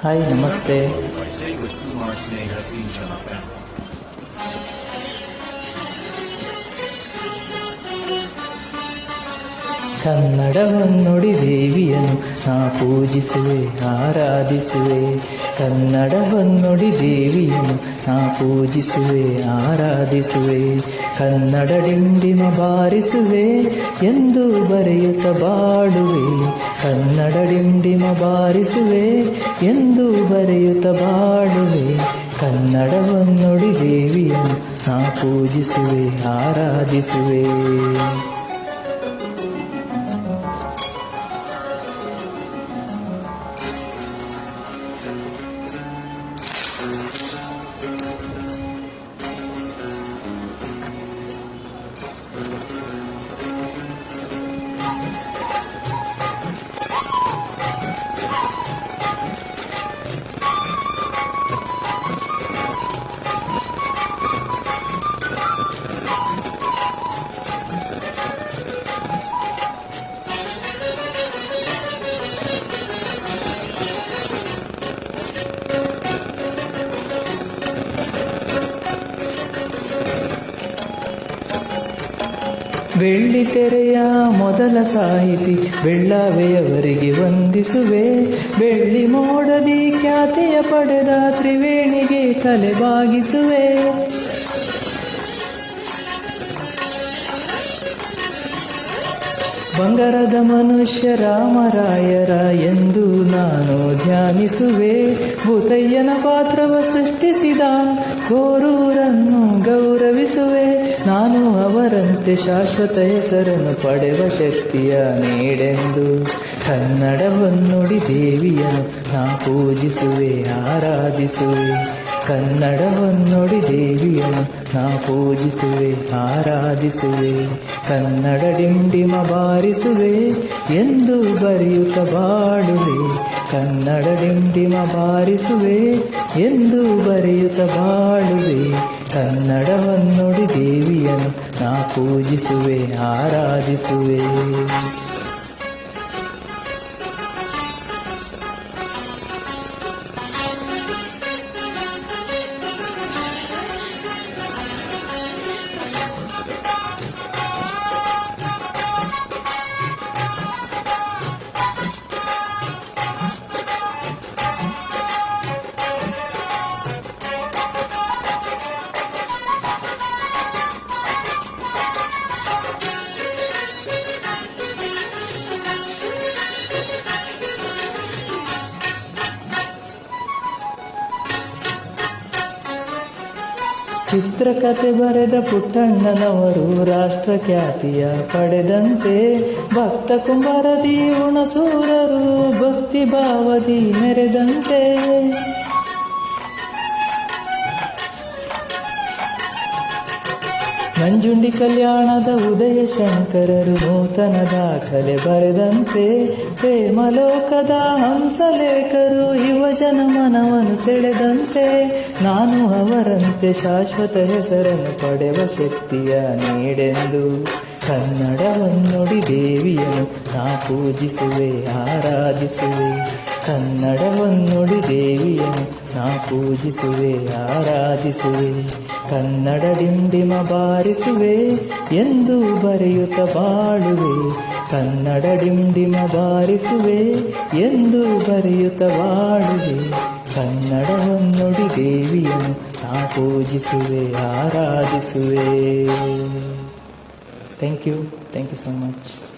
Hi, ನಮಸ್ತೆ. ಕನ್ನಡವನ್ನುಡಿ ದೇವಿಯನ್ನು ನಾ ಪೂಜಿಸುವೆ, ಆರಾಧಿಸುವೆ. ಕನ್ನಡವನ್ನುಡಿ ದೇವಿಯನ್ನು ನಾ ಪೂಜಿಸುವೆ, ಆರಾಧಿಸುವೆ. ಕನ್ನಡ ಡಿಂಡಿಮ ಬಾರಿಸುವೆ ಎಂದು ಬರೆಯುತ್ತ ಬಾಡುವೆ. ಕನ್ನಡ ಡಿಂಡಿಮ ಬಾರಿಸುವೆ ಎಂದು ಬರೆಯುತ್ತ ಬಾಡುವೆ. ಕನ್ನಡವನ್ನುಡಿ ದೇವಿಯನ್ನು ನಾ ಪೂಜಿಸುವೆ, ಆರಾಧಿಸುವೆ. ಬೆಳ್ಳಿತೆರೆಯ ಮೊದಲ ಸಾಹಿತಿ ಬೆಳ್ಳಾವೆಯವರಿಗೆ ವಂದಿಸುವೆ. ಬೆಳ್ಳಿ ಮೋಡದಿ ಖ್ಯಾತಿಯ ಪಡೆದ ತ್ರಿವೇಣಿಗೆ ತಲೆಬಾಗಿಸುವೆ. ಬಂಗಾರದ ಮನುಷ್ಯ ರಾಮರಾಯರ ಎಂದು ನಾನು ಧ್ಯಾನಿಸುವೆ. ಭೂತಯ್ಯನ ಪಾತ್ರವ ಸೃಷ್ಟಿಸಿದ ಗೋರೂರನ್ನು ಗೌರವಿಸುವೆ. ನಾನು ಅವರಂತೆ ಶಾಶ್ವತ ಹೆಸರನ್ನು ಪಡೆವ ಶಕ್ತಿಯ ನೀಡೆಂದು ಕನ್ನಡವನ್ನುಡಿ ದೇವಿಯನ್ನು ನಾ ಪೂಜಿಸುವೆ, ಆರಾಧಿಸುವೆ. ಕನ್ನಡವನ್ನುಡಿ ದೇವಿಯನ್ನು ನಾ ಪೂಜಿಸುವೆ, ಆರಾಧಿಸುವೆ. ಕನ್ನಡ ಡಿಂಡಿಮ ಬಾರಿಸುವೆ ಎಂದು ಬರೆಯುತ್ತ ಬಾಡುವೆ. ಕನ್ನಡ ಡಿಂಡಿಮ ಬಾರಿಸುವೆ ಎಂದು ಬರೆಯುತ್ತ ಬಾಡುವೆ. ಕನ್ನಡವನ್ನುಡಿ ದೇವಿಯನ್ನು ನಾ ಪೂಜಿಸುವೆ, ಆರಾಧಿಸುವೆ. ಚಿತ್ರಕಥೆ ಬರೆದ ಪುಟ್ಟಣ್ಣನವರು ರಾಷ್ಟ್ರ ಖ್ಯಾತಿಯ ಪಡೆದಂತೆ ಭಕ್ತ ಕುಂಬಾರದಿ ಹುಣಸೂರರು ಭಕ್ತಿ ಭಾವದಿ ಮೆರೆದಂತೆ ನಂಜುಂಡಿ ಕಲ್ಯಾಣದ ಉದಯ ಶಂಕರರು ನೂತನ ದಾಖಲೆ ಬರೆದಂತೆ ಪ್ರೇಮಲೋಕದ ಹಂಸಲೇಖರು ಯುವಜನ ಮನವನ್ನು ಸೆಳೆದಂತೆ ನಾನು ಅವರಂತೆ ಶಾಶ್ವತ ಹೆಸರನ್ನು ಪಡೆವ ಶಕ್ತಿಯ ನೀಡೆಂದು ಕನ್ನಡವನ್ನುಡಿ ದೇವಿಯನ್ನು ನಾ ಪೂಜಿಸುವೆ, ಆರಾಧಿಸುವೆ. ಕನ್ನಡವನ್ನುಡಿ ದೇವಿಯನ್ನು ನಾ ಪೂಜಿಸುವೆ, ಆರಾಧಿಸುವೆ. ಕನ್ನಡ ಡಿಂಡಿಮ ಬಾರಿಸುವೆ ಎಂದು ಬರೆಯುತ್ತ ಬಾಳುವೆ. ಕನ್ನಡ ಡಿಂಡಿಮ ಬಾರಿಸುವೆ ಎಂದು ಬರೆಯುತ್ತ ಬಾಳುವೆ. ಕನ್ನಡವನ್ನುಡಿ ದೇವಿಯನ್ನು ನಾ ಪೂಜಿಸುವೆ, ಆರಾಧಿಸುವೆ. Thank you so much.